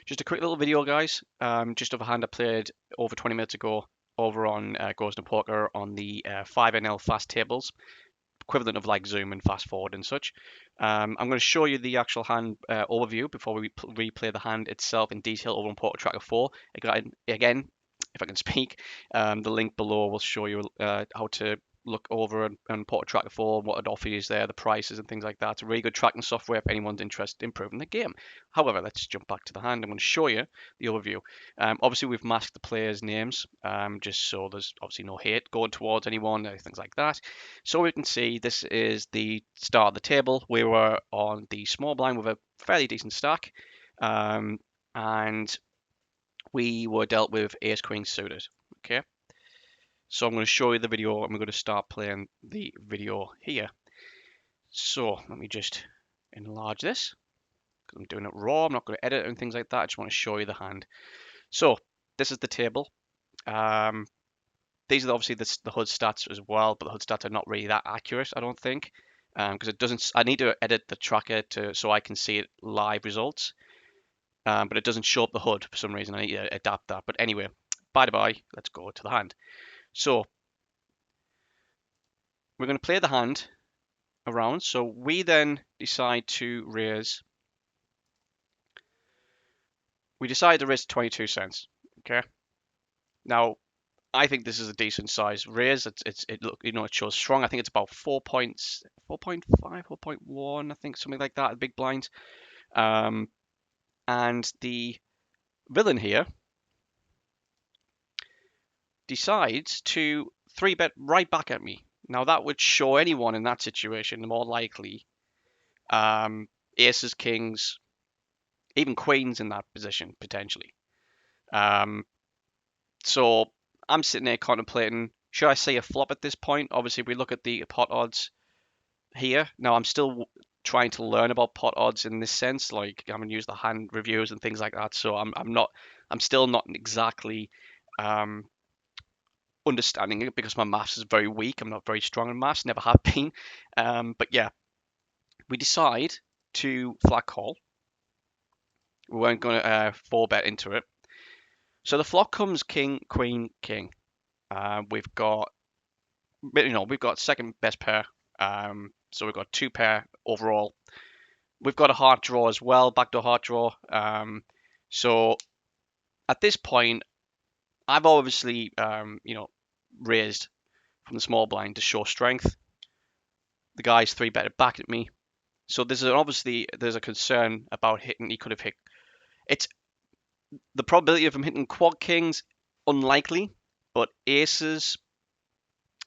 Just a quick little video, guys. Just of a hand I played over 20 minutes ago over on Goes No Poker on the 5NL fast tables, equivalent of like Zoom and fast forward and such. I'm going to show you the actual hand overview before we replay the hand itself in detail over on Poker Tracker 4. Again, if I can speak, the link below will show you how to look over and Poker Tracker 4, what it offers there, the prices and things like that. It's a really good tracking software if anyone's interested in improving the game. However, let's jump back to the hand. I'm going to show you the overview. Obviously, we've masked the players' names just so there's obviously no hate going towards anyone, things like that. So we can see this is the start of the table. We were on the small blind with a fairly decent stack, and we were dealt with ace queen suited. Okay, so I'm going to show you the video and we're going to start playing the video here. So let me just enlarge this. I'm doing it raw. I'm not going to edit and things like that. I just want to show you the hand. So this is the table. These are obviously the HUD stats as well, but the HUD stats are not really that accurate, I don't think, because it doesn't. I need to edit the tracker so I can see it live results, but it doesn't show up the HUD for some reason. I need to adapt that. But anyway, by the by, let's go to the hand. So we're going to play the hand around. So we then decide to raise. We decide to raise 22 cents. Okay. Now I think this is a decent size raise. It look it shows strong. I think it's about 4.5, 4.1, I think something like that. A big blind. And the villain here decides to 3-bet right back at me. Now that would show anyone in that situation more likely aces, kings, even queens in that position potentially. So I'm sitting there contemplating, should I say a flop at this point? Obviously, we look at the pot odds here. Now, I'm still trying to learn about pot odds in this sense. Like, I'm gonna use the hand reviews and things like that. So I'm still not exactly understanding it because my maths is very weak. I'm not very strong in maths, never have been. But yeah, we decide to flat call. We weren't gonna 4-bet into it. So the flop comes king, queen, king. We've got second best pair. So we've got 2 pair overall. We've got a heart draw as well, backdoor heart draw. So at this point, I've obviously raised from the small blind to show strength. The guy's 3-betted back at me. So there's a concern about hitting. He could have hit. It's the probability of him hitting quad kings unlikely, but aces,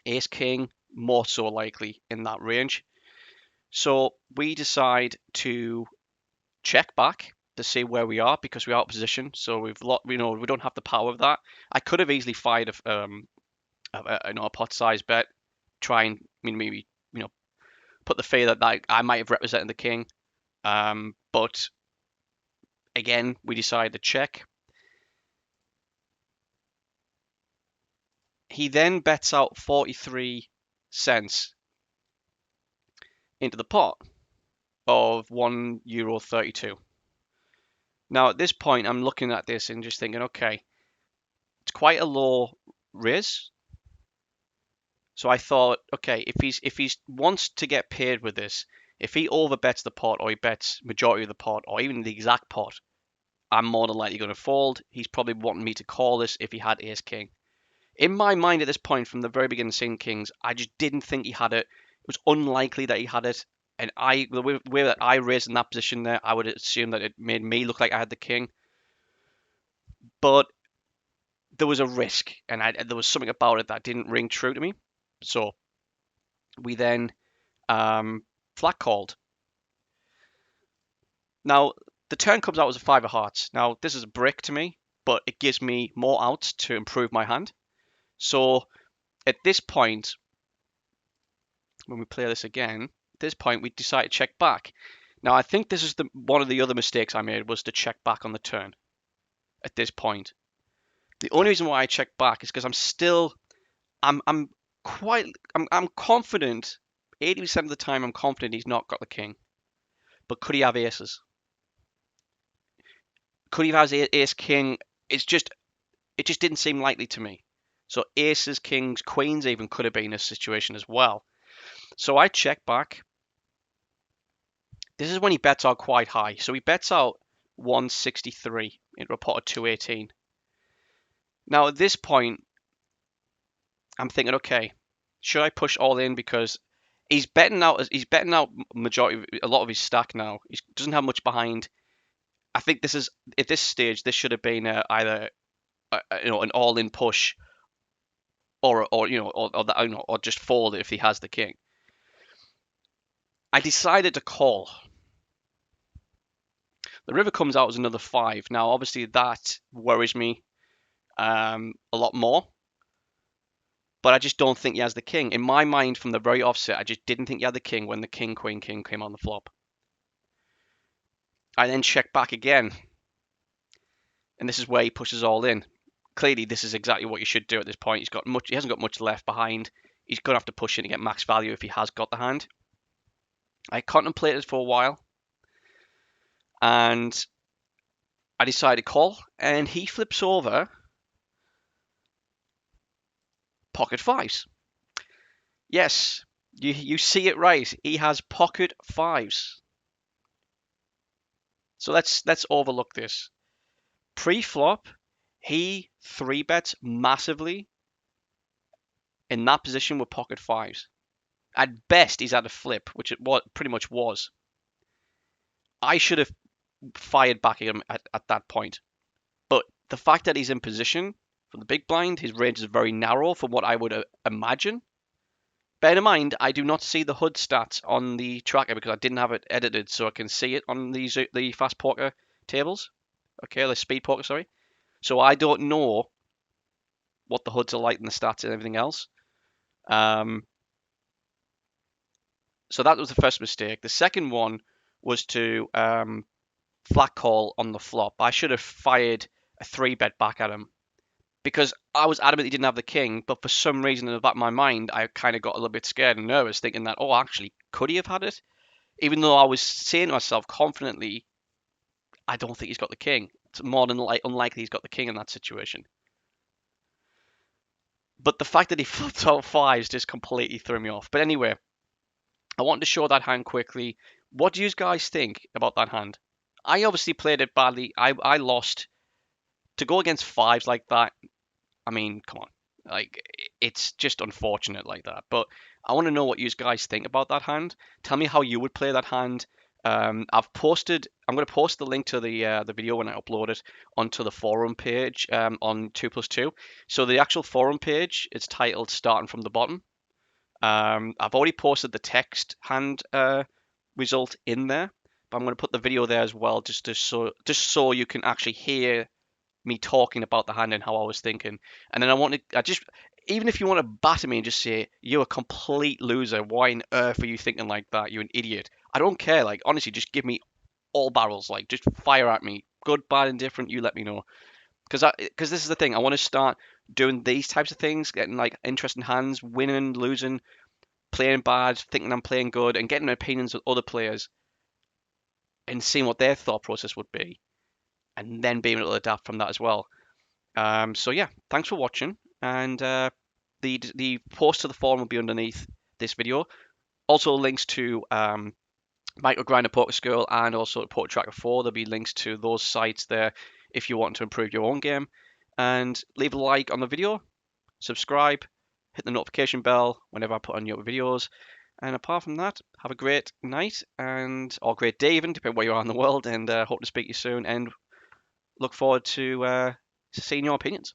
ace king more so likely in that range. So we decide to check back to see where we are because we're out of position. So we don't have the power of that. I could have easily fired a pot size bet, try and maybe put the fear that I might have represented the king. But again, we decided to check. He then bets out 43 cents into the pot of €1.32. Now at this point, I'm looking at this and just thinking, okay, it's quite a low raise. So I thought, okay, if he wants to get paid with this, if he overbets the pot or he bets majority of the pot or even the exact pot, I'm more than likely going to fold. He's probably wanting me to call this if he had ace king. In my mind at this point, from the very beginning, seeing kings, I just didn't think he had it. It was unlikely that he had it. And the way that I raised in that position there, I would assume that it made me look like I had the king. But there was a risk, and there was something about it that didn't ring true to me. So we then flat called. Now the turn comes out as a 5 of hearts. Now this is a brick to me, but it gives me more outs to improve my hand. So at this point, when we play this again, at this point we decide to check back. Now I think this is one of the other mistakes I made was to check back on the turn. At this point, the only reason why I check back is because I'm confident. 80% of the time, I'm confident he's not got the king. But could he have aces? Could he have has ace king? It just didn't seem likely to me. So aces, kings, queens even could have been a situation as well. So I check back. This is when he bets out quite high. So he bets out 163 into a pot of 218. Now at this point, I'm thinking, okay, should I push all in because he's betting out majority a lot of his stack now. He doesn't have much behind. I think this is at this stage this should have been either an all-in push or just fold if he has the king. I decided to call. The river comes out as another 5. Now, obviously, that worries me a lot more. But I just don't think he has the king. In my mind, from the very offset, I just didn't think he had the king when the king, queen, king came on the flop. I then check back again. And this is where he pushes all in. Clearly, this is exactly what you should do at this point. He hasn't got much left behind. He's going to have to push in to get max value if he has got the hand. I contemplated for a while. And I decided to call. And he flips over pocket 5s. Yes, you see it right. He has pocket 5s. So let's overlook this. Pre-flop, he 3-bets massively in that position with pocket 5s. At best, he's at a flip, which it pretty much was. I should have fired back at him at that point. But the fact that he's in position for the big blind, his range is very narrow from what I would imagine. Bear in mind, I do not see the HUD stats on the tracker because I didn't have it edited so I can see it on the fast poker tables. Okay, the speed poker, sorry. So I don't know what the HUDs are like and the stats and everything else. So that was the first mistake. The second one was to flat call on the flop. I should have fired a 3-bet back at him because I was adamant he didn't have the king, but for some reason in the back of my mind, I kind of got a little bit scared and nervous, thinking that, oh, actually, could he have had it? Even though I was saying to myself confidently, I don't think he's got the king. It's more than unlikely he's got the king in that situation. But the fact that he flipped out 5s just completely threw me off. But anyway, I wanted to show that hand quickly. What do you guys think about that hand? I obviously played it badly. I lost. To go against 5s like that, I mean, come on. Like, it's just unfortunate like that. But I want to know what you guys think about that hand. Tell me how you would play that hand. I'm going to post the link to the video when I upload it onto the forum page on 2+2. So the actual forum page is titled Starting from the Bottom. I've already posted the text hand result in there, but I'm going to put the video there as well, just so you can actually hear me talking about the hand and how I was thinking. And then even if you want to batter me and just say you're a complete loser, why on earth are you thinking like that? You're an idiot. I don't care. Like, honestly, just give me all barrels. Like, just fire at me, good, bad, indifferent. You let me know. Because this is the thing. I want to start doing these types of things, getting like interesting hands, winning, losing, playing bad, thinking I'm playing good, and getting opinions of other players and seeing what their thought process would be, and then being able to adapt from that as well. So yeah, thanks for watching, and the post to the forum will be underneath this video. Also links to Michael Grinder Poker School and also Poker Tracker 4. There'll be links to those sites there if you want to improve your own game. And leave a like on the video, subscribe, hit the notification bell whenever I put on new videos. And apart from that, have a great night or great day even, depending where you are in the world. And hope to speak to you soon. And look forward to seeing your opinions.